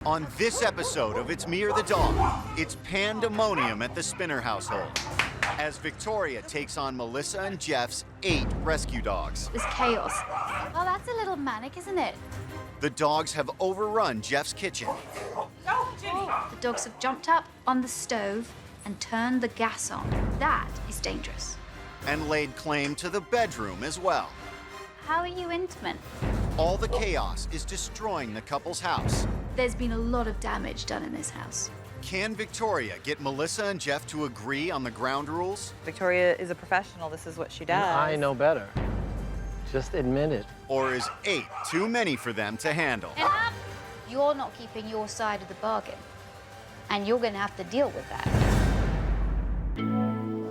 On this episode of It's Me or the Dog, it's pandemonium at the Spinner household as Victoria takes on Melissa and Jeff's 8 rescue dogs. There's chaos. Oh, that's a little manic, isn't it? The dogs have overrun Jeff's kitchen. Go, Jimmy! The dogs have jumped up on the stove and turned the gas on. That is dangerous. And laid claim to the bedroom as well. How are you intimate? All the chaos is destroying the couple's house. There's been a lot of damage done in this house. Can Victoria get Melissa and Jeff to agree on the ground rules? Victoria is a professional. This is what she does. I know better. Just admit it. Or is 8 too many for them to handle? Enough! You're not keeping your side of the bargain. And you're going to have to deal with that.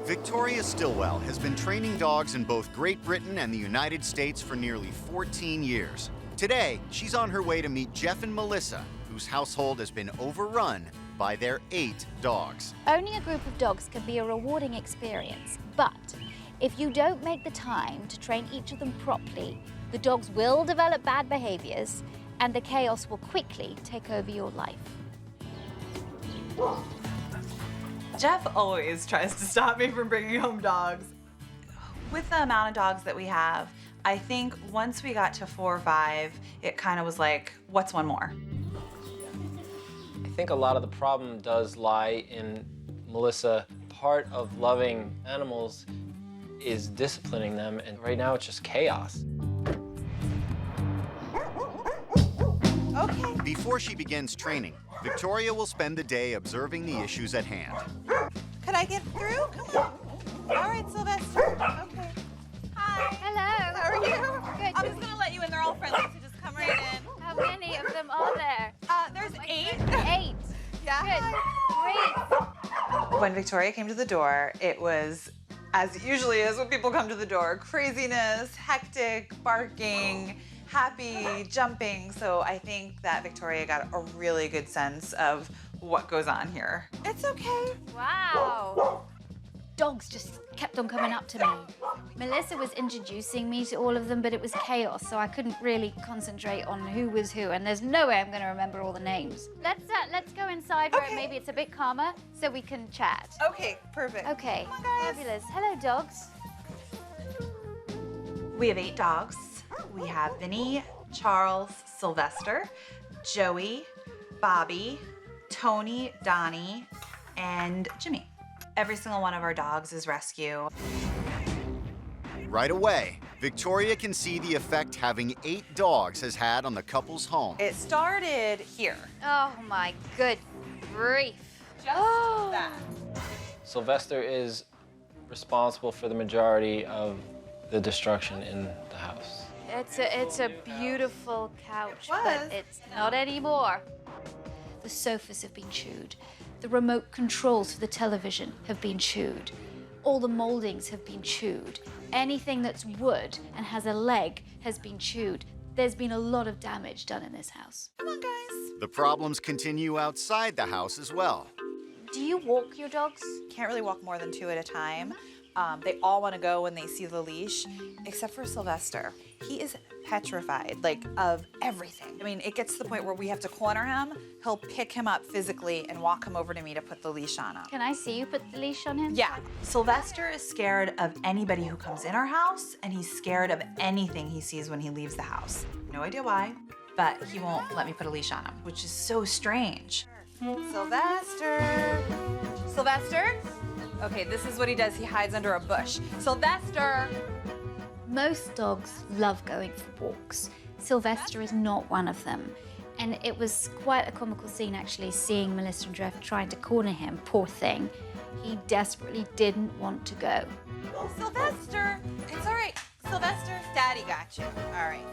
Victoria Stilwell has been training dogs in both Great Britain and the United States for nearly 14 years. Today, she's on her way to meet Jeff and Melissa, whose household has been overrun by their 8 dogs. Owning a group of dogs can be a rewarding experience, but if you don't make the time to train each of them properly, the dogs will develop bad behaviors and the chaos will quickly take over your life. Jeff always tries to stop me from bringing home dogs. With the amount of dogs that we have, I think once we got to 4 or 5, it kind of was like, what's one more? I think a lot of the problem does lie in Melissa. Part of loving animals is disciplining them, and right now it's just chaos. Okay. Before she begins training, Victoria will spend the day observing the issues at hand. Could I get through? Come on. All right, Sylvester. Okay. Hi. Hello. How are you? Good. I'm just gonna let you in. They're all friendly, so just come right in. How many of them are there? There's 8. 8. Yeah. Good. Great. When Victoria came to the door, it was, as it usually is when people come to the door, craziness, hectic, barking, happy, jumping. So I think that Victoria got a really good sense of what goes on here. It's okay. Wow. Dogs just kept on coming up to me. Melissa was introducing me to all of them, but it was chaos, so I couldn't really concentrate on who was who, and there's no way I'm going to remember all the names. Let's go inside where Okay. maybe it's a bit calmer, so we can chat. Okay, perfect. Okay. Come on, guys. Fabulous. Hello, dogs. We have 8 dogs. We have Vinny, Charles, Sylvester, Joey, Bobby, Tony, Donnie, and Jimmy. Every single one of our dogs is rescue. Right away, Victoria can see the effect having 8 dogs has had on the couple's home. It started here. Oh my good grief. Just that. Sylvester is responsible for the majority of the destruction in the house. It's a beautiful couch, It was. but it's not anymore. The sofas have been chewed. The remote controls for the television have been chewed. All the moldings have been chewed. Anything that's wood and has a leg has been chewed. There's been a lot of damage done in this house. Come on, guys. The problems continue outside the house as well. Do you walk your dogs? Can't really walk more than 2 at a time. They all want to go when they see the leash, except for Sylvester. He is petrified, like, of everything. I mean, it gets to the point where we have to corner him. He'll pick him up physically and walk him over to me to put the leash on him. Can I see you put the leash on him? Yeah. Sylvester is scared of anybody who comes in our house, and he's scared of anything he sees when he leaves the house. No idea why, but he won't let me put a leash on him, which is so strange. Sylvester. Sylvester? Okay, this is what he does. He hides under a bush. Sylvester! Most dogs love going for walks. Sylvester is not one of them. And it was quite a comical scene, actually, seeing Melissa and Jeff trying to corner him. Poor thing. He desperately didn't want to go. Sylvester! It's all right. Sylvester, Daddy got you. All right.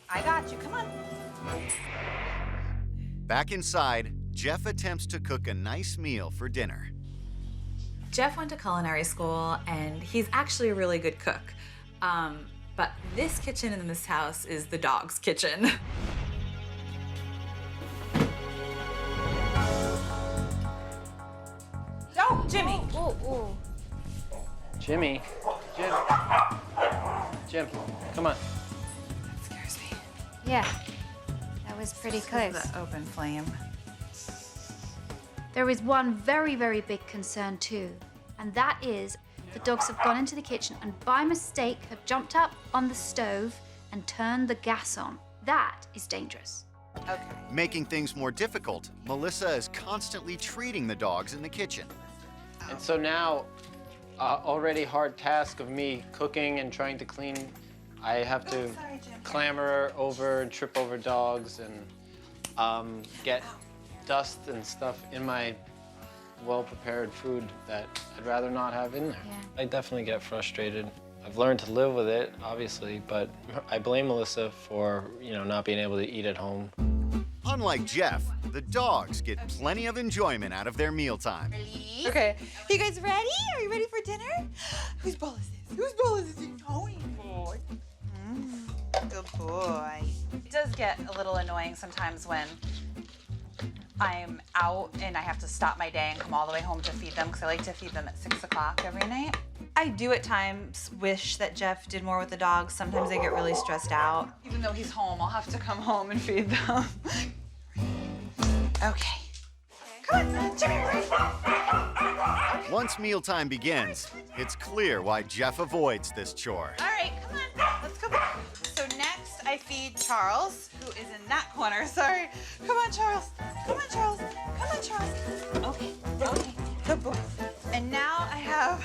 I got you. Come on. Back inside, Jeff attempts to cook a nice meal for dinner. Jeff went to culinary school, and he's actually a really good cook. But this kitchen in this house is the dog's kitchen. Oh, Jimmy! Oh. Jimmy. Jim, come on. That scares me. Yeah. That was pretty close. The open flame. There is one very, very big concern too, and that is the dogs have gone into the kitchen and by mistake have jumped up on the stove and turned the gas on. That is dangerous. Okay. Making things more difficult, Melissa is constantly treating the dogs in the kitchen. And so now, already hard task of me cooking and trying to clean, I have to clamber over and trip over dogs and get dust and stuff in my well-prepared food that I'd rather not have in there. Yeah. I definitely get frustrated. I've learned to live with it, obviously, but I blame Melissa for, not being able to eat at home. Unlike Jeff, the dogs get plenty of enjoyment out of their mealtime. Okay. You guys ready? Are you ready for dinner? Whose bowl is this? Whose bowl is this? Tony boy. Good boy. It does get a little annoying sometimes when I'm out and I have to stop my day and come all the way home to feed them because I like to feed them at 6 o'clock every night. I do at times wish that Jeff did more with the dogs. Sometimes I get really stressed out. Even though he's home, I'll have to come home and feed them. Okay. Come on, Jimmy. Once mealtime begins, it's clear why Jeff avoids this chore. All right, come on, let's go. So next I feed Charles, who is in that corner. Sorry. Come on, Charles. Come on, Charles. Come on, Charles. Okay, good boy. And now I have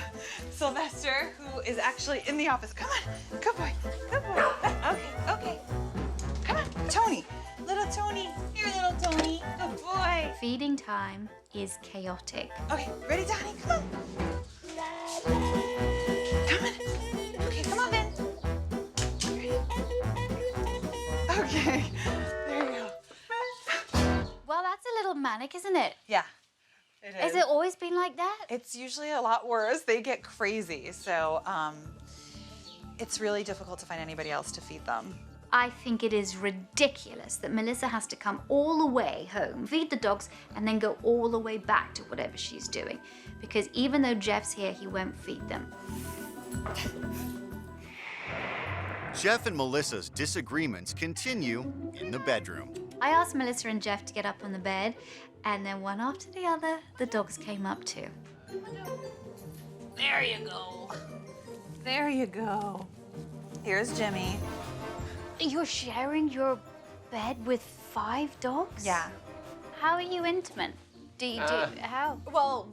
Sylvester, who is actually in the office. Come on, good boy, good boy. Okay. Come on, Tony, little Tony. Here, little Tony, good boy. Feeding time is chaotic. Okay, ready, Donnie? Come on. Come on. Okay, come on, Ben. Okay, there you go. Well, that's a little manic, isn't it? Yeah, it is. Has it always been like that? It's usually a lot worse. They get crazy, so it's really difficult to find anybody else to feed them. I think it is ridiculous that Melissa has to come all the way home, feed the dogs, and then go all the way back to whatever she's doing. Because even though Jeff's here, he won't feed them. Jeff and Melissa's disagreements continue in the bedroom. I asked Melissa and Jeff to get up on the bed, and then one after the other, the dogs came up too. There you go. There you go. Here's Jimmy. You're sharing your bed with 5 dogs? Yeah. How are you intimate? How? Well,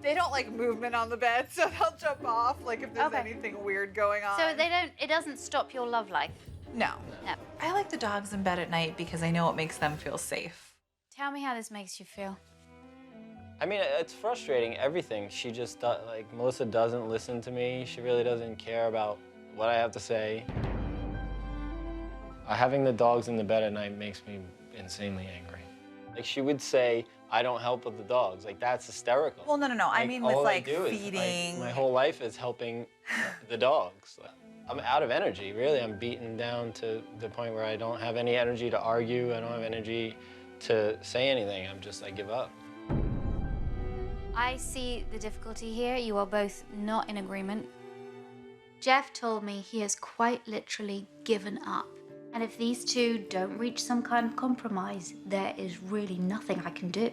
they don't like movement on the bed, so they'll jump off, like if there's Okay. anything weird going on. So it doesn't stop your love life? No. No. I like the dogs in bed at night because I know it makes them feel safe. Tell me how this makes you feel. I mean, it's frustrating, everything. She just, Melissa doesn't listen to me. She really doesn't care about what I have to say. Having the dogs in the bed at night makes me insanely angry. Like, she would say, I don't help with the dogs. Like, that's hysterical. Well, no. I mean with all I like do feeding. Is, my whole life is helping the dogs. I'm out of energy, really. I'm beaten down to the point where I don't have any energy to argue. I don't have energy to say anything. I give up. I see the difficulty here. You are both not in agreement. Jeff told me he has quite literally given up. And if these two don't reach some kind of compromise, there is really nothing I can do.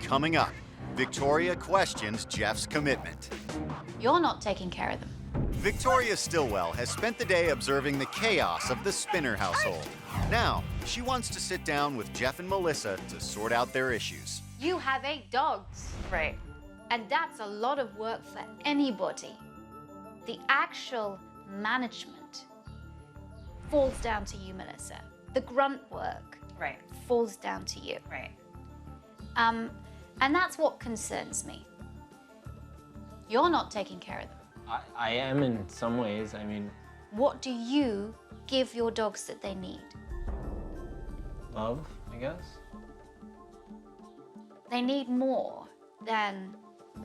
Coming up, Victoria questions Jeff's commitment. You're not taking care of them. Victoria Stilwell has spent the day observing the chaos of the Spinner household. Now, she wants to sit down with Jeff and Melissa to sort out their issues. You have 8 dogs. Right. And that's a lot of work for anybody. The actual management falls down to you, Melissa. The grunt work Right. falls down to you. Right. And that's what concerns me. You're not taking care of them. I am in some ways. I mean, What do you give your dogs that they need? love, I guess. They need more than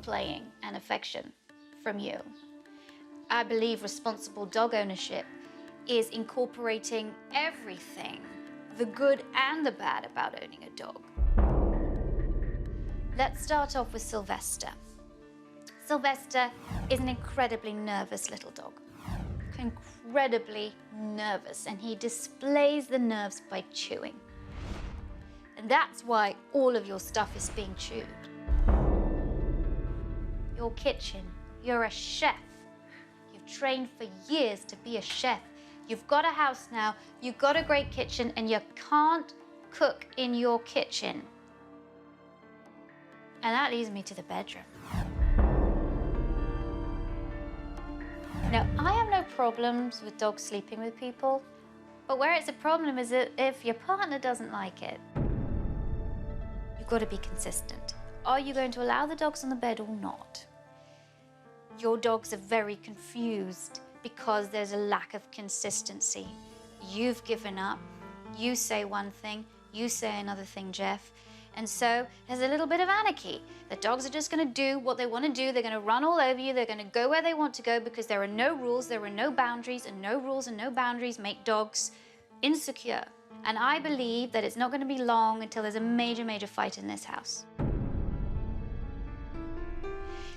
playing and affection from you. I believe responsible dog ownership is incorporating everything, the good and the bad about owning a dog. Let's start off with Sylvester. Sylvester is an incredibly nervous little dog. Incredibly nervous, and he displays the nerves by chewing. And that's why all of your stuff is being chewed. Your kitchen, you're a chef. You've trained for years to be a chef. You've got a house now, you've got a great kitchen, and you can't cook in your kitchen. And that leads me to the bedroom. Now, I have no problems with dogs sleeping with people, but where it's a problem is if your partner doesn't like it. You've got to be consistent. Are you going to allow the dogs on the bed or not? Your dogs are very confused because there's a lack of consistency. You've given up. You say one thing, you say another thing, Jeff. And so there's a little bit of anarchy. The dogs are just going to do what they want to do. They're going to run all over you. They're going to go where they want to go because there are no rules, there are no boundaries, and no rules and no boundaries make dogs insecure. And I believe that it's not going to be long until there's a major, major fight in this house.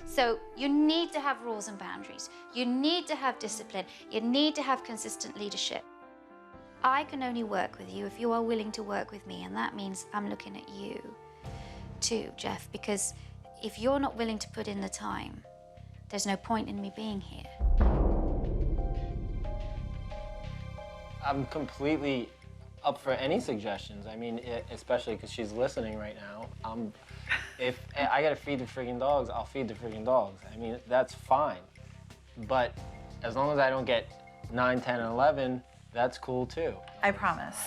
So you need to have rules and boundaries. You need to have discipline. You need to have consistent leadership. I can only work with you if you are willing to work with me, and that means I'm looking at you too, Jeff, because if you're not willing to put in the time, there's no point in me being here. I'm completely up for any suggestions. I mean, especially because she's listening right now. If I gotta feed the friggin' dogs, I'll feed the friggin' dogs. I mean, that's fine. But as long as I don't get 9, 10, and 11, that's cool too. I promise.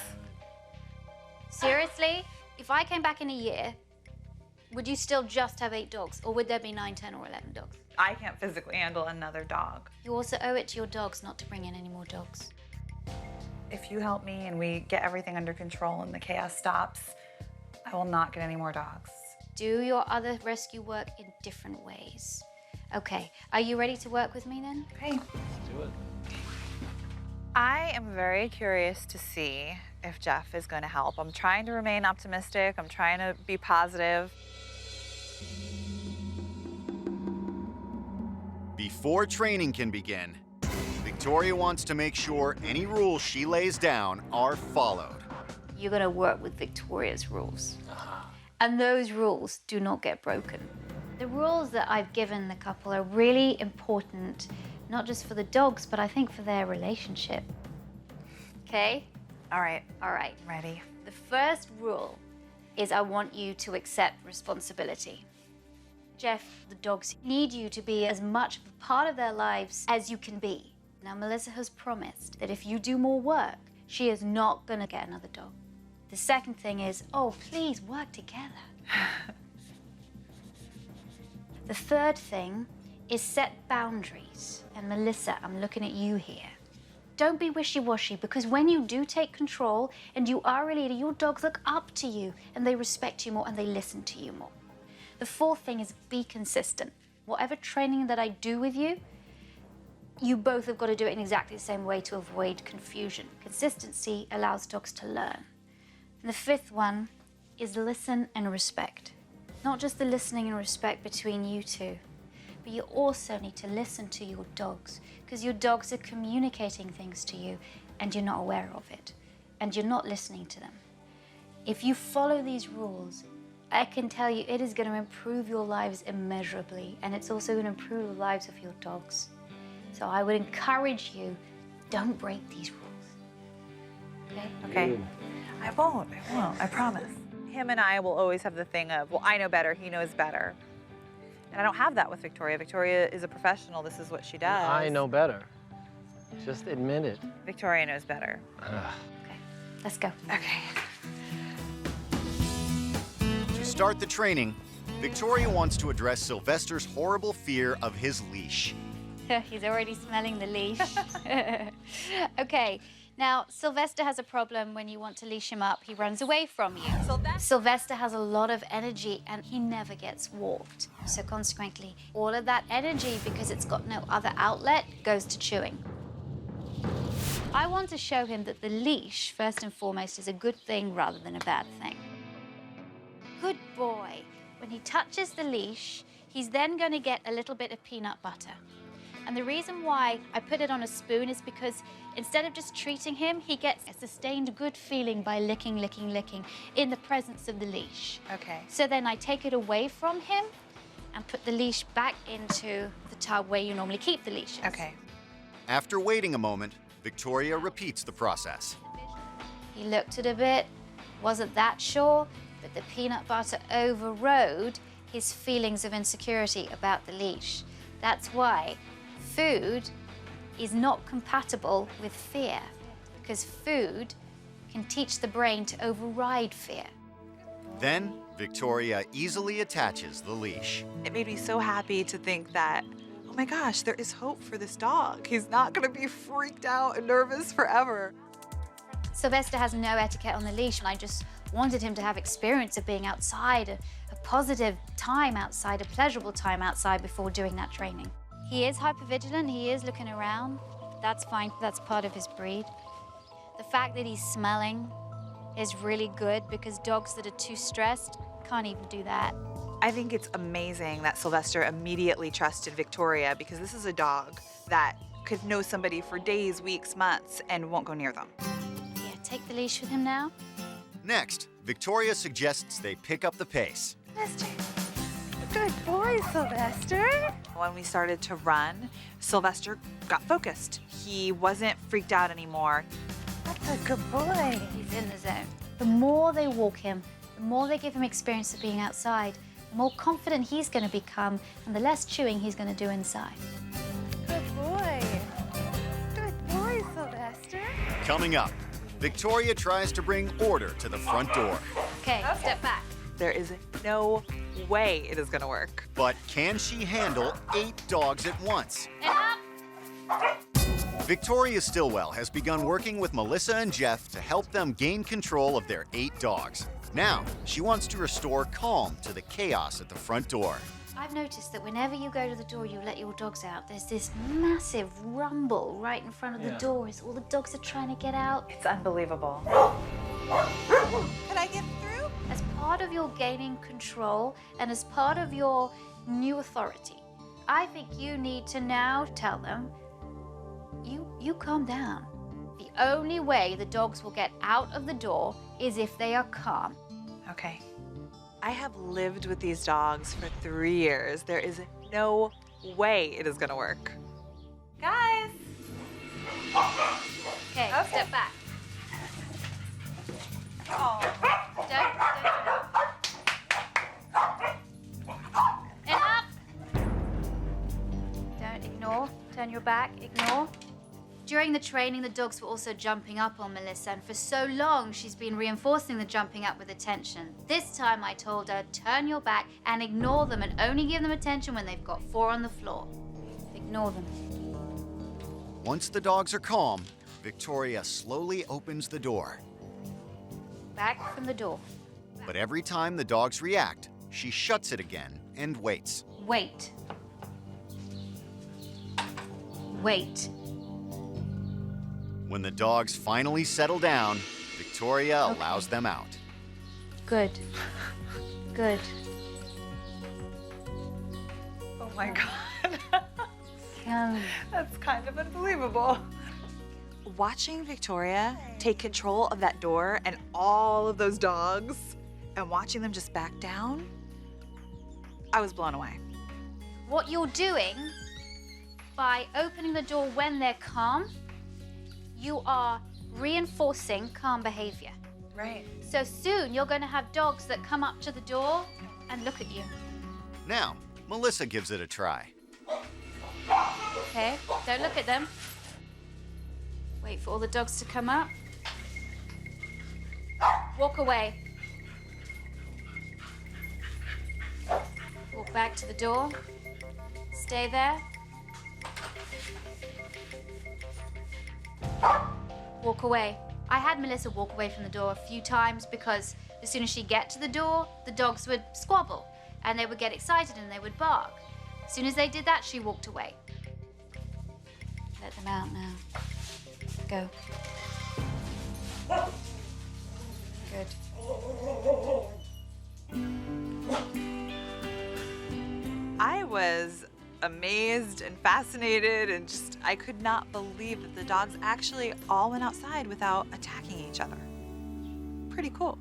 Seriously? If I came back in a year, would you still just have 8 dogs, or would there be 9, 10, or 11 dogs? I can't physically handle another dog. You also owe it to your dogs not to bring in any more dogs. If you help me and we get everything under control and the chaos stops, I will not get any more dogs. Do your other rescue work in different ways. Okay, are you ready to work with me then? Okay. Let's do it. I am very curious to see if Jeff is going to help. I'm trying to remain optimistic. I'm trying to be positive. Before training can begin, Victoria wants to make sure any rules she lays down are followed. You're going to work with Victoria's rules. And those rules do not get broken. The rules that I've given the couple are really important, not just for the dogs, but I think for their relationship. Okay? All right. All right. I'm ready. The first rule is I want you to accept responsibility. Jeff, the dogs need you to be as much of a part of their lives as you can be. Now, Melissa has promised that if you do more work, she is not gonna get another dog. The second thing is, oh, please work together. The third thing is set boundaries. And Melissa, I'm looking at you here. Don't be wishy-washy, because when you do take control and you are a leader, your dogs look up to you and they respect you more and they listen to you more. The fourth thing is be consistent. Whatever training that I do with you, you both have got to do it in exactly the same way to avoid confusion. Consistency allows dogs to learn. And the fifth one is listen and respect. Not just the listening and respect between you two, but you also need to listen to your dogs, because your dogs are communicating things to you and you're not aware of it, and you're not listening to them. If you follow these rules, I can tell you it is going to improve your lives immeasurably, and it's also going to improve the lives of your dogs. So I would encourage you, don't break these rules. Okay? Okay. I won't. I promise. Him and I will always have the thing of, well, I know better, he knows better. And I don't have that with Victoria. Victoria is a professional. This is what she does. I know better. Just admit it. Victoria knows better. Okay, let's go. Okay. To start the training, Victoria wants to address Sylvester's horrible fear of his leash. He's already smelling the leash. Okay, now Sylvester has a problem when you want to leash him up. He runs away from you. Sylvester has a lot of energy and he never gets walked. So consequently, all of that energy, because it's got no other outlet, goes to chewing. I want to show him that the leash, first and foremost, is a good thing rather than a bad thing. Good boy. When he touches the leash, he's then going to get a little bit of peanut butter. And the reason why I put it on a spoon is because instead of just treating him, he gets a sustained good feeling by licking, licking, licking in the presence of the leash. Okay. So then I take it away from him and put the leash back into the tub where you normally keep the leashes. Okay. After waiting a moment, Victoria repeats the process. He looked at a bit, wasn't that sure, but the peanut butter overrode his feelings of insecurity about the leash. That's why food is not compatible with fear, because food can teach the brain to override fear. Then, Victoria easily attaches the leash. It made me so happy to think that, oh my gosh, there is hope for this dog. He's not gonna be freaked out and nervous forever. Sylvester has no etiquette on the leash, and I just wanted him to have experience of being outside, a positive time outside, a pleasurable time outside before doing that training. He is hypervigilant, he is looking around. That's fine, that's part of his breed. The fact that he's smelling is really good because dogs that are too stressed can't even do that. I think it's amazing that Sylvester immediately trusted Victoria because this is a dog that could know somebody for days, weeks, months, and won't go near them. Yeah, take the leash with him now. Next, Victoria suggests they pick up the pace. Sylvester. Good boy, Sylvester. When we started to run, Sylvester got focused. He wasn't freaked out anymore. That's a good boy. He's in the zone. The more they walk him, the more they give him experience of being outside, the more confident he's going to become, and the less chewing he's going to do inside. Good boy. Good boy, Sylvester. Coming up, Victoria tries to bring order to the front door. Okay, step back. There is no way it is gonna work. But can she handle 8 dogs at once? And up. Victoria Stilwell has begun working with Melissa and Jeff to help them gain control of their 8 dogs. Now, she wants to restore calm to the chaos at the front door. I've noticed that whenever you go to the door, you let your dogs out, there's this massive rumble right in front of the door as all the dogs are trying to get out. It's unbelievable. Can I get through? As part of your gaining control and as part of your new authority, I think you need to now tell them, you calm down. The only way the dogs will get out of the door is if they are calm. Okay. I have lived with these dogs for 3 years. There is no way it is gonna work. Guys! Okay, step back. Oh. Don't do that. And up. Don't ignore. Turn your back. Ignore. During the training, the dogs were also jumping up on Melissa, and for so long, she's been reinforcing the jumping up with attention. This time, I told her, turn your back and ignore them, and only give them attention when they've got 4 on the floor. Ignore them. Once the dogs are calm, Victoria slowly opens the door. Back from the door. But every time the dogs react, she shuts it again and waits. Wait. Wait. When the dogs finally settle down, Victoria allows them out. Good. Good. Oh my God. Come. That's kind of unbelievable. Watching Victoria take control of that door and all of those dogs and watching them just back down, I was blown away. What you're doing by opening the door when they're calm, you are reinforcing calm behavior. Right. So soon you're going to have dogs that come up to the door and look at you. Now, Melissa gives it a try. Okay? Don't look at them. Wait for all the dogs to come up. Walk away. Walk back to the door. Stay there. Walk away. I had Melissa walk away from the door a few times because as soon as she'd get to the door, the dogs would squabble and they would get excited and they would bark. As soon as they did that, she walked away. Let them out now. Go. Good. I was amazed and fascinated, and just, I could not believe that the dogs actually all went outside without attacking each other. Pretty cool.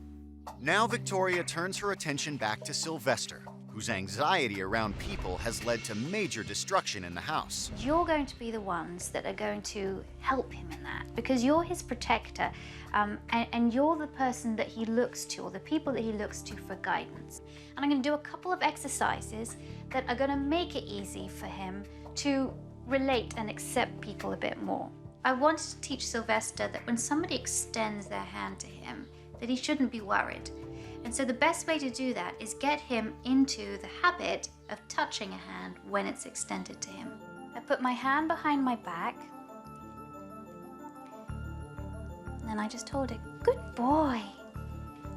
Now Victoria turns her attention back to Sylvester, whose anxiety around people has led to major destruction in the house. You're going to be the ones that are going to help him in that, because you're his protector, and you're the person that he looks to, or the people that he looks to for guidance. And I'm going to do a couple of exercises that are going to make it easy for him to relate and accept people a bit more. I wanted to teach Sylvester that when somebody extends their hand to him, that he shouldn't be worried. And so the best way to do that is get him into the habit of touching a hand when it's extended to him. I put my hand behind my back, and then I just hold it. Good boy.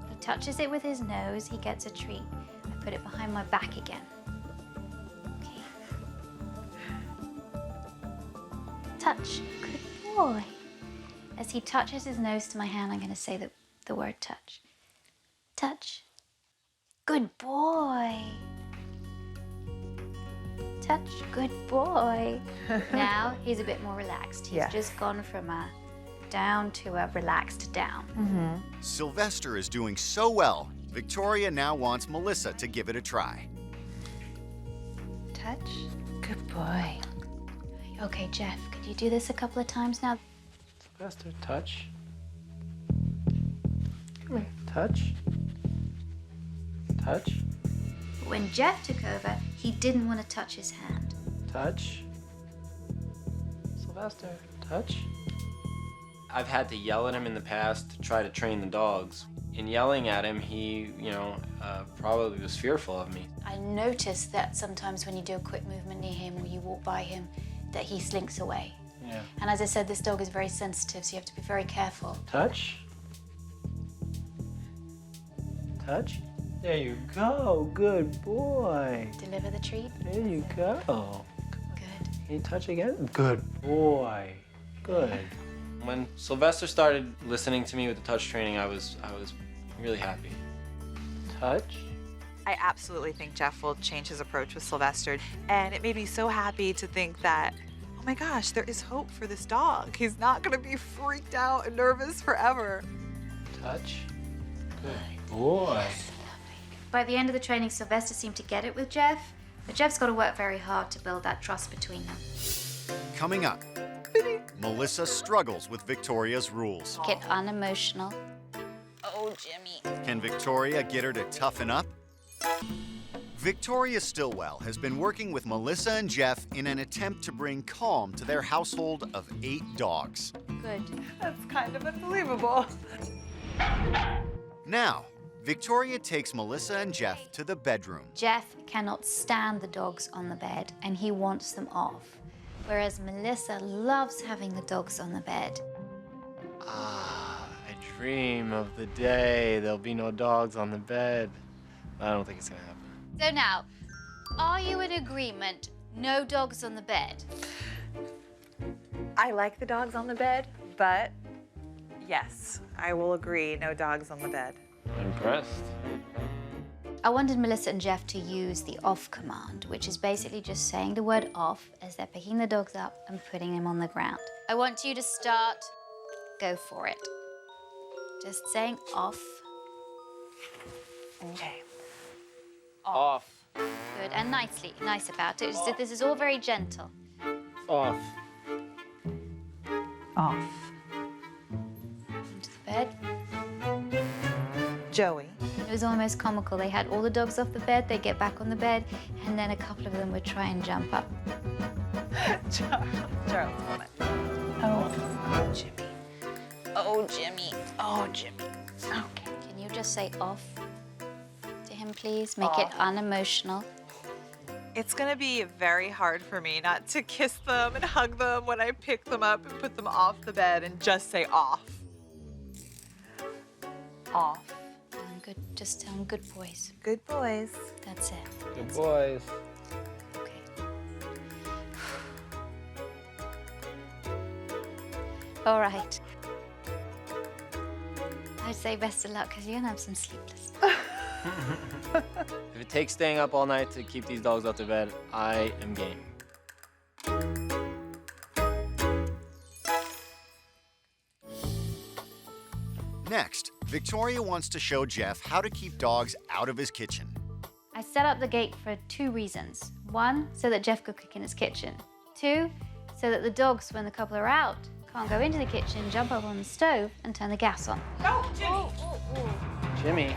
He touches it with his nose, he gets a treat. I put it behind my back again. Okay. Touch. Good boy. As he touches his nose to my hand, I'm going to say the word touch. Touch. Good boy. Touch. Good boy. Now he's a bit more relaxed. He's just gone from a down to a relaxed down. Sylvester is doing so well, Victoria now wants Melissa to give it a try. Touch. Good boy. Okay, Jeff, could you do this a couple of times now? Sylvester, touch. Come here. Touch. Touch. When Jeff took over, he didn't want to touch his hand. Touch. Sylvester, touch. I've had to yell at him in the past to try to train the dogs. In yelling at him, he, probably was fearful of me. I noticed that sometimes when you do a quick movement near him or you walk by him, that he slinks away. Yeah. And as I said, this dog is very sensitive, so you have to be very careful. Touch. Touch. There you go. Good boy. Deliver the treat. There you go. Good. Can you touch again? Good boy. Good. When Sylvester started listening to me with the touch training, I was really happy. Touch. I absolutely think Jeff will change his approach with Sylvester, and it made me so happy to think that, oh my gosh, there is hope for this dog. He's not gonna be freaked out and nervous forever. Touch. Good boy. By the end of the training, Sylvester seemed to get it with Jeff, but Jeff's got to work very hard to build that trust between them. Coming up, Melissa struggles with Victoria's rules. Get unemotional. Oh, Jimmy. Can Victoria get her to toughen up? Victoria Stilwell has been working with Melissa and Jeff in an attempt to bring calm to their household of 8 dogs. Good. That's kind of unbelievable. Now, Victoria takes Melissa and Jeff to the bedroom. Jeff cannot stand the dogs on the bed, and he wants them off. Whereas Melissa loves having the dogs on the bed. I dream of the day there'll be no dogs on the bed. I don't think it's gonna happen. So now, are you in agreement? No dogs on the bed? I like the dogs on the bed, but yes, I will agree, no dogs on the bed. I'm impressed. I wanted Melissa and Jeff to use the off command, which is basically just saying the word off as they're picking the dogs up and putting them on the ground. I want you to start, go for it. Just saying off. Okay. Off. Good, and nice about it. This is all very gentle. Off. Off. Into the bed. Joey. It was almost comical. They had all the dogs off the bed, they get back on the bed, and then a couple of them would try and jump up. Charles, hold it. Oh, Jimmy. Oh, Jimmy. Oh, Jimmy. Okay. Can you just say off to him, please? Make it Off. unemotional. It's gonna be very hard for me not to kiss them and hug them when I pick them up and put them off the bed and just say off. Off. Good. Just tell them good boys. Good boys. That's it. Good boys. Okay. All right. I'd say best of luck because you're gonna have some sleepless. If it takes staying up all night to keep these dogs out of bed, I am game. Victoria wants to show Jeff how to keep dogs out of his kitchen. I set up the gate for 2 reasons. 1, so that Jeff could cook in his kitchen. 2, so that the dogs, when the couple are out, can't go into the kitchen, jump up on the stove, and turn the gas on. Oh, Jimmy. Jimmy.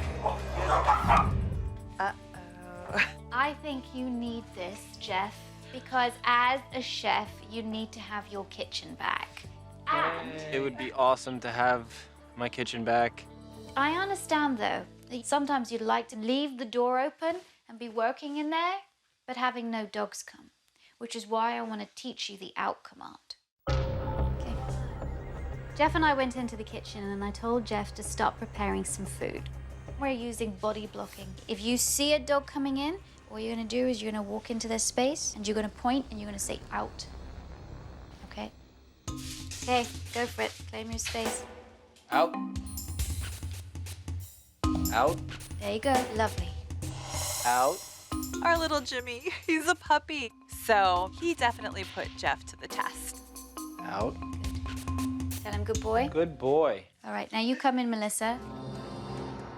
Uh-oh. I think you need this, Jeff, because as a chef, you need to have your kitchen back. And It would be awesome to have my kitchen back. I understand, though, that sometimes you'd like to leave the door open and be working in there, but having no dogs come, which is why I want to teach you the out command. Okay. Jeff and I went into the kitchen and I told Jeff to start preparing some food. We're using body blocking. If you see a dog coming in, what you're going to do is you're going to walk into their space and you're going to point and you're going to say out. Okay? Okay, go for it. Claim your space. Out. Out. There you go. Lovely. Out. Our little Jimmy, he's a puppy. So he definitely put Jeff to the test. Out. Tell him good boy. Good boy. All right, now you come in, Melissa.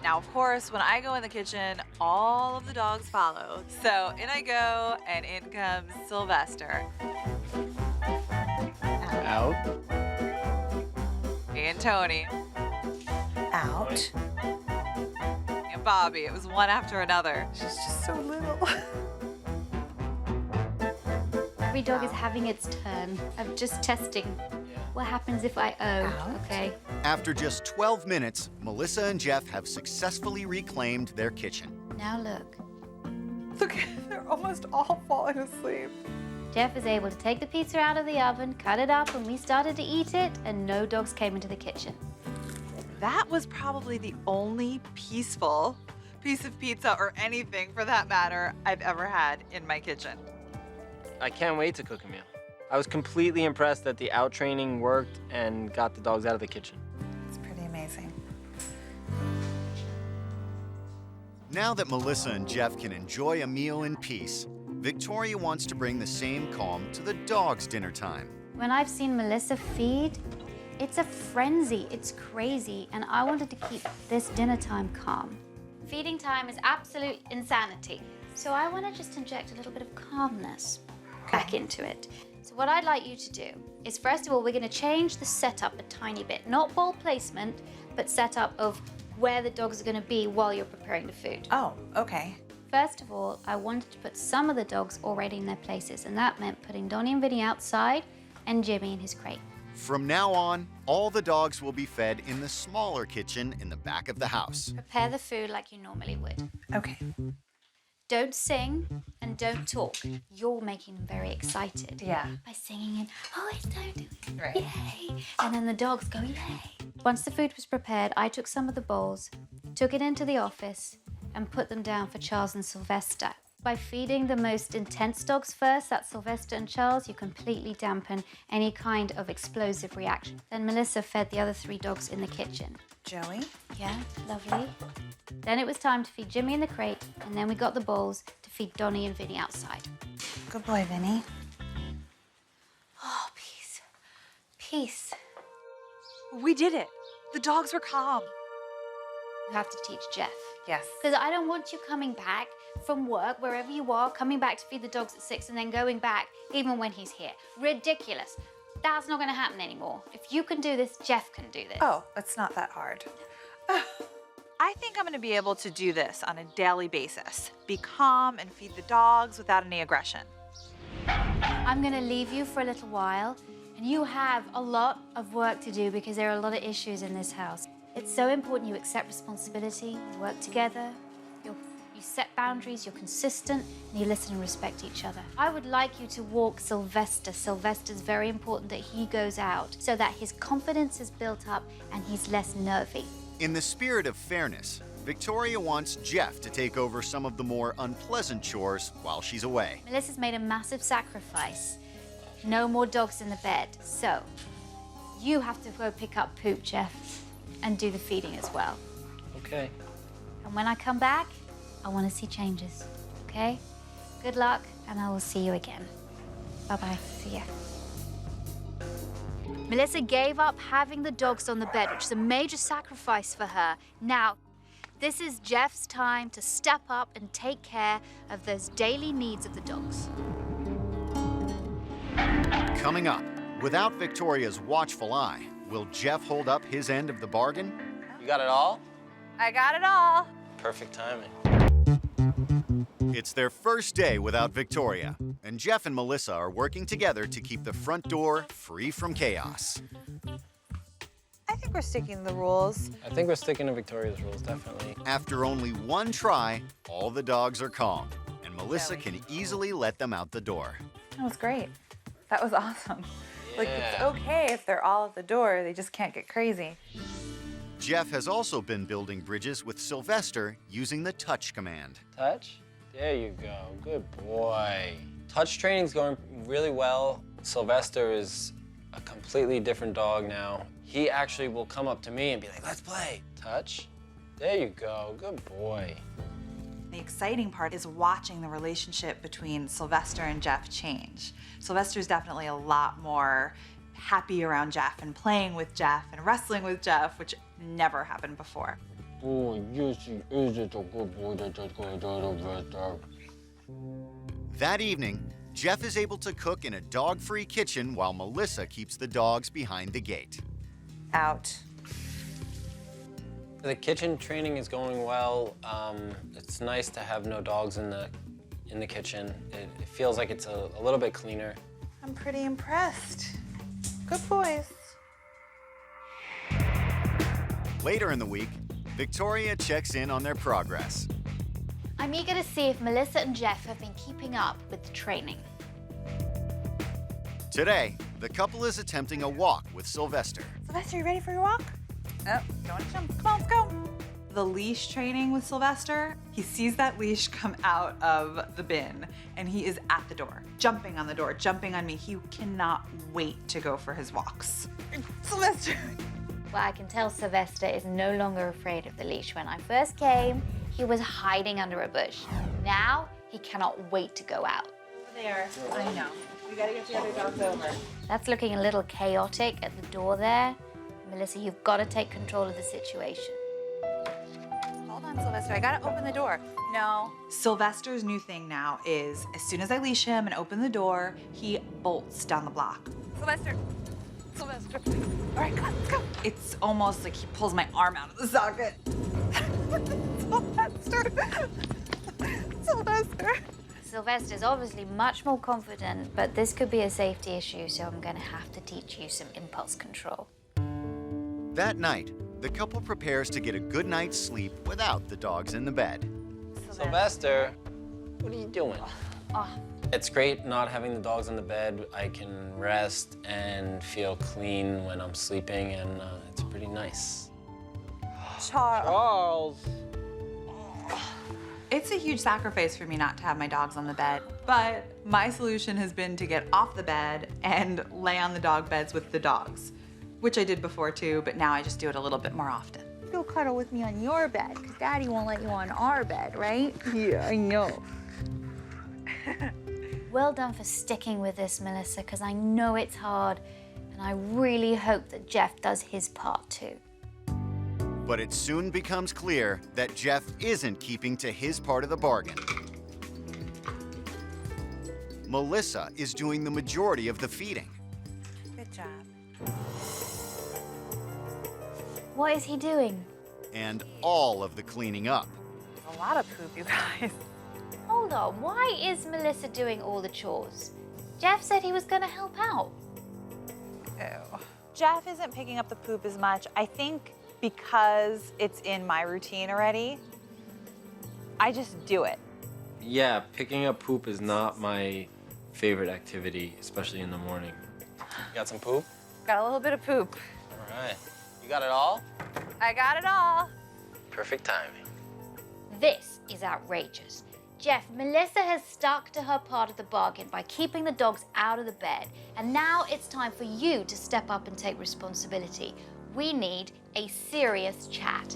Now, of course, when I go in the kitchen, all of the dogs follow. So in I go, and in comes Sylvester. Out. And Tony. Out. And Bobby. It was one after another. She's just so little. Every dog is having its turn of just testing. What happens if I Out. Okay. After just 12 minutes, Melissa and Jeff have successfully reclaimed their kitchen. Now look. Look, they're almost all falling asleep. Jeff is able to take the pizza out of the oven, cut it up, and we started to eat it, and no dogs came into the kitchen. That was probably the only peaceful piece of pizza, or anything for that matter, I've ever had in my kitchen. I can't wait to cook a meal. I was completely impressed that the out training worked and got the dogs out of the kitchen. It's pretty amazing. Now that Melissa and Jeff can enjoy a meal in peace, Victoria wants to bring the same calm to the dogs' dinner time. When I've seen Melissa feed, it's a frenzy, it's crazy, and I wanted to keep this dinner time calm. Feeding time is absolute insanity, so I want to just inject a little bit of calmness back into it. So what I'd like you to do is, first of all, we're going to change the setup a tiny bit. Not bowl placement, but setup of where the dogs are going to be while you're preparing the food. Oh, okay. First of all, I wanted to put some of the dogs already in their places, and that meant putting Donnie and Vinny outside and Jimmy in his crate. From now on, all the dogs will be fed in the smaller kitchen in the back of the house. Prepare the food like you normally would. Okay. Don't sing and don't talk. You're making them very excited. Yeah. By singing and, oh, it's time to eat. Right. Yay. And then the dogs go, yay. Once the food was prepared, I took some of the bowls, took it into the office, and put them down for Charles and Sylvester. By feeding the most intense dogs first, that's Sylvester and Charles, you completely dampen any kind of explosive reaction. Then Melissa fed the other 3 dogs in the kitchen. Joey? Yeah, lovely. Then it was time to feed Jimmy in the crate, and then we got the bowls to feed Donnie and Vinny outside. Good boy, Vinny. Oh, peace. Peace. We did it. The dogs were calm. You have to teach Jeff. Yes. Because I don't want you coming back from work, wherever you are, coming back to feed the dogs at 6 and then going back even when he's here. Ridiculous. That's not going to happen anymore. If you can do this, Jeff can do this. Oh, it's not that hard. I think I'm going to be able to do this on a daily basis. Be calm and feed the dogs without any aggression. I'm going to leave you for a little while, and you have a lot of work to do because there are a lot of issues in this house. It's so important you accept responsibility, you work together, you set boundaries, you're consistent, and you listen and respect each other. I would like you to walk Sylvester. Sylvester's very important that he goes out so that his confidence is built up and he's less nervy. In the spirit of fairness, Victoria wants Jeff to take over some of the more unpleasant chores while she's away. Melissa's made a massive sacrifice. No more dogs in the bed. So you have to go pick up poop, Jeff, and do the feeding as well. Okay. And when I come back, I want to see changes, okay? Good luck, and I will see you again. Bye-bye. See ya. Melissa gave up having the dogs on the bed, which is a major sacrifice for her. Now, this is Jeff's time to step up and take care of those daily needs of the dogs. Coming up, without Victoria's watchful eye, will Jeff hold up his end of the bargain? You got it all? I got it all. Perfect timing. It's their first day without Victoria, and Jeff and Melissa are working together to keep the front door free from chaos. I think we're sticking to the rules. I think we're sticking to Victoria's rules, definitely. After only one try, all the dogs are calm, and Melissa Yeah, can easily let them out the door. That was great. That was awesome. Like, it's Yeah. okay if they're all at the door, they just can't get crazy. Jeff has also been building bridges with Sylvester using the touch command. Touch? There you go. Good boy. Touch training's going really well. Sylvester is a completely different dog now. He actually will come up to me and be like, let's play. Touch? There you go. Good boy. The exciting part is watching the relationship between Sylvester and Jeff change. Sylvester's definitely a lot more happy around Jeff and playing with Jeff and wrestling with Jeff, which never happened before. Boy, yes, he is a good boy. That's going to That evening, Jeff is able to cook in a dog-free kitchen while Melissa keeps the dogs behind the gate. Out. The kitchen training is going well. It's nice to have no dogs in the kitchen. It feels like it's a little bit cleaner. I'm pretty impressed. Good boys. Later in the week, Victoria checks in on their progress. I'm eager to see if Melissa and Jeff have been keeping up with the training. Today, the couple is attempting a walk with Sylvester. Sylvester, you ready for your walk? Oh, don't want to jump. Come on, let's go. The leash training with Sylvester, he sees that leash come out of the bin and he is at the door, jumping on the door, jumping on me. He cannot wait to go for his walks. Sylvester. Well, I can tell Sylvester is no longer afraid of the leash. When I first came, he was hiding under a bush. Now, he cannot wait to go out. There, I know. We gotta get the other dogs over. That's looking a little chaotic at the door there. Melissa, you've got to take control of the situation. Hold on, Sylvester, I gotta open the door. No. Sylvester's new thing now is as soon as I leash him and open the door, he bolts down the block. Sylvester. Sylvester. All right, come on, let's go. It's almost like he pulls my arm out of the socket. Sylvester. Sylvester. Sylvester's obviously much more confident, but this could be a safety issue, so I'm going to have to teach you some impulse control. That night, the couple prepares to get a good night's sleep without the dogs in the bed. Sylvester, what are you doing? Oh, It's great not having the dogs in the bed. I can rest and feel clean when I'm sleeping, and it's pretty nice. Charles. It's a huge sacrifice for me not to have my dogs on the bed, but my solution has been to get off the bed and lay on the dog beds with the dogs, which I did before too, but now I just do it a little bit more often. You'll cuddle with me on your bed, because Daddy won't let you on our bed, right? Yeah, I know. well done for sticking with this, Melissa, because I know it's hard, and I really hope that Jeff does his part too. But it soon becomes clear that Jeff isn't keeping to his part of the bargain. Melissa is doing the majority of the feeding. Good job. What is he doing? And all of the cleaning up. A lot of poop, you guys. Hold on, why is Melissa doing all the chores? Jeff said he was going to help out. Ew. Jeff isn't picking up the poop as much. I think because it's in my routine already, I just do it. Yeah, picking up poop is not my favorite activity, especially in the morning. You got some poop? Got a little bit of poop. All right. You got it all? I got it all. Perfect timing. This is outrageous. Jeff, Melissa has stuck to her part of the bargain by keeping the dogs out of the bed, and now it's time for you to step up and take responsibility. We need a serious chat.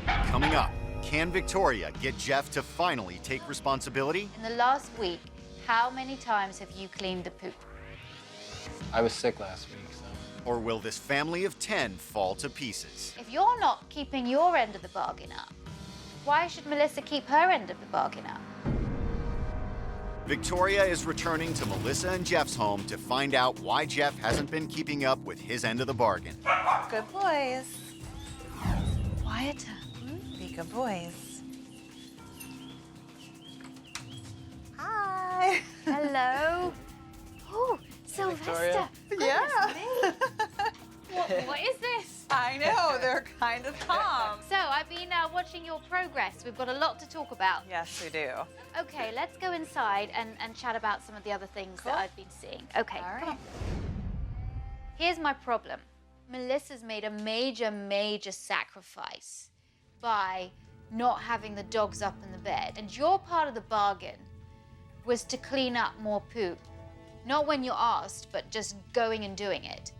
Coming up, can Victoria get Jeff to finally take responsibility? In the last week, how many times have you cleaned the poop? I was sick last week, so. Or will this family of 10 fall to pieces? If you're not keeping your end of the bargain up, why should Melissa keep her end of the bargain up? Victoria is returning to Melissa and Jeff's home to find out why Jeff hasn't been keeping up with his end of the bargain. Good boys. Quieter. Be good boys. Hi. Hello. Oh, Sylvester. Yeah. What is this? I know, they're kind of calm. So, I've been watching your progress. We've got a lot to talk about. Yes, we do. Okay, let's go inside and chat about some of the other things that I've been seeing. Okay, All come right. on. Here's my problem. Melissa's made a major sacrifice by not having the dogs up in the bed. And your part of the bargain was to clean up more poop. Not when you're asked, but just going and doing it.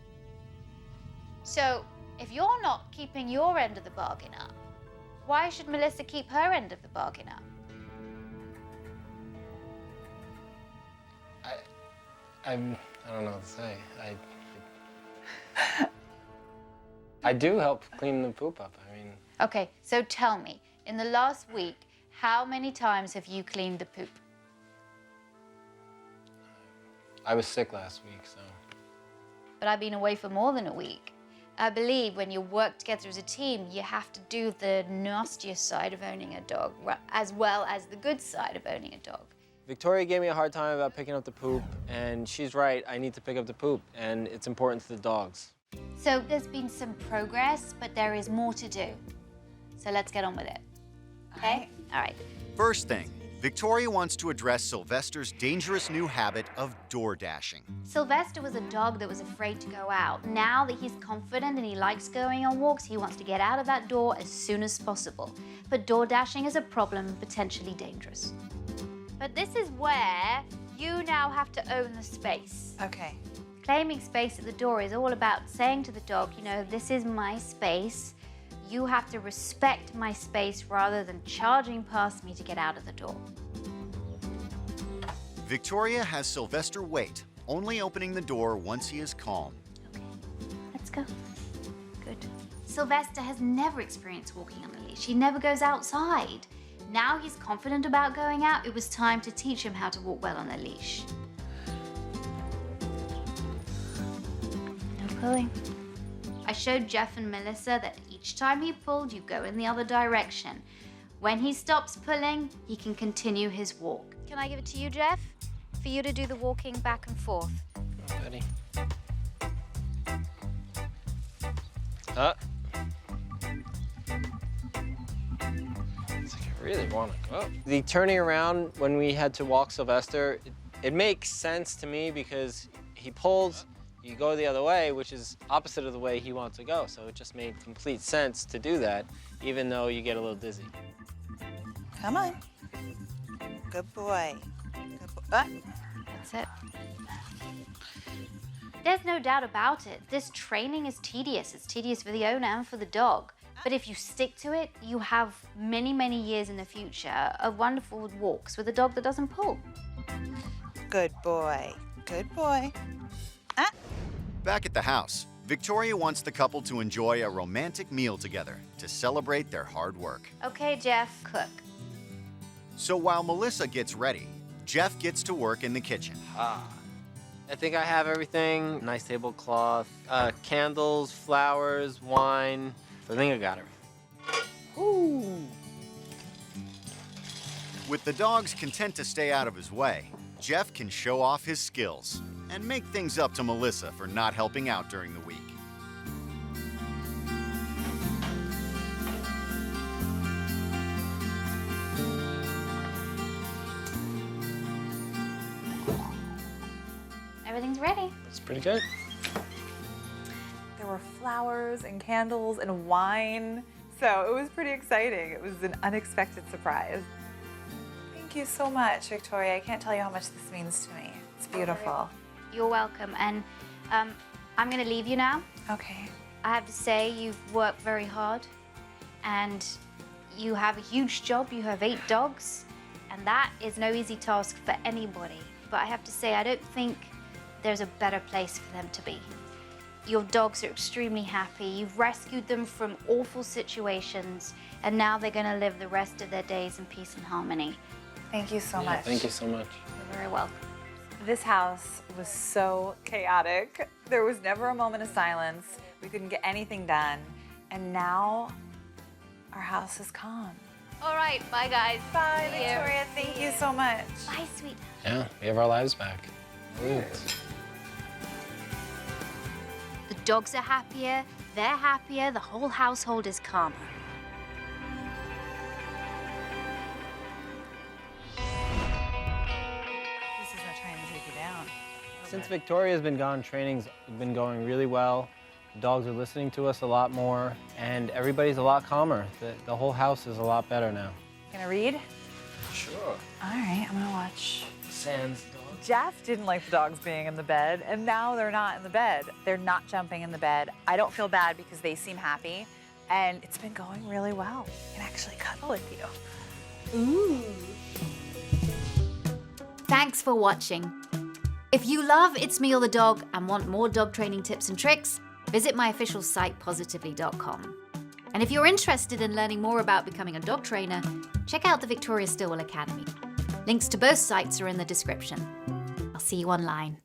So, if you're not keeping your end of the bargain up, why should Melissa keep her end of the bargain up? I don't know what to say. I do help clean the poop up. I mean, Okay, so tell me, in the last week, how many times have you cleaned the poop? I was sick last week, so. But I've been away for more than a week. I believe when you work together as a team, you have to do the nastiest side of owning a dog, as well as the good side of owning a dog. Victoria gave me a hard time about picking up the poop, and she's right. I need to pick up the poop, and it's important to the dogs. So there's been some progress, but there is more to do. So let's get on with it. Okay? All right. First thing, Victoria wants to address Sylvester's dangerous new habit of door dashing. Sylvester was a dog that was afraid to go out. Now that he's confident and he likes going on walks, he wants to get out of that door as soon as possible. But door dashing is a problem and potentially dangerous. But this is where you now have to own the space. Okay. Claiming space at the door is all about saying to the dog, you know, this is my space. You have to respect my space rather than charging past me to get out of the door. Victoria has Sylvester wait, only opening the door once he is calm. Okay, let's go. Good. Sylvester has never experienced walking on a leash. He never goes outside. Now he's confident about going out. It was time to teach him how to walk well on a leash. No pulling. I showed Jeff and Melissa that each time he pulled, you go in the other direction. When he stops pulling, he can continue his walk. Can I give it to you, Jeff? For you to do the walking back and forth. Ready? It's like I really want to go. The turning around when we had to walk Sylvester, it makes sense to me because he pulls, you go the other way, which is opposite of the way he wants to go. So it just made complete sense to do that, even though you get a little dizzy. Come on. Good boy. Good boy. That's it. There's no doubt about it. This training is tedious. It's tedious for the owner and for the dog. But if you stick to it, you have many years in the future of wonderful walks with a dog that doesn't pull. Good boy. Good boy. Ah. Back at the house, Victoria wants the couple to enjoy a romantic meal together to celebrate their hard work. Okay, Jeff, cook. So while Melissa gets ready, Jeff gets to work in the kitchen. I think I have everything. Nice tablecloth, candles, flowers, wine. I think I got everything. Ooh. With the dogs content to stay out of his way, Jeff can show off his skills and make things up to Melissa for not helping out during the week. Everything's ready. It's pretty good. There were flowers and candles and wine. So it was pretty exciting. It was an unexpected surprise. Thank you so much, Victoria. I can't tell you how much this means to me. It's beautiful. You're welcome. And I'm going to leave you now. Okay. I have to say, you've worked very hard. And you have a huge job. You have 8 dogs. And that is no easy task for anybody. But I have to say, I don't think there's a better place for them to be. Your dogs are extremely happy. You've rescued them from awful situations, and now they're going to live the rest of their days in peace and harmony. Thank you so Yeah, much. thank you so much. You're very welcome. This house was so chaotic. There was never a moment of silence. We couldn't get anything done. And now our house is calm. All right, bye, guys. Bye, See you. Victoria. Thank you so much. Bye, sweet. Yeah, we have our lives back. Ooh. The dogs are happier, they're happier, the whole household is calmer. This is not trying to take you down. Since Victoria's been gone, training's been going really well. The dogs are listening to us a lot more, and everybody's a lot calmer. The whole house is a lot better now. Gonna read? Sure. All right, I'm gonna watch. Sans dog. Jeff didn't like the dogs being in the bed, and now they're not in the bed. They're not jumping in the bed. I don't feel bad because they seem happy, and it's been going really well. I can actually cuddle with you. Ooh. Thanks for watching. If you love It's Me or the Dog and want more dog training tips and tricks, visit my official site, positively.com. And if you're interested in learning more about becoming a dog trainer, check out the Victoria Stilwell Academy. Links to both sites are in the description. I'll see you online.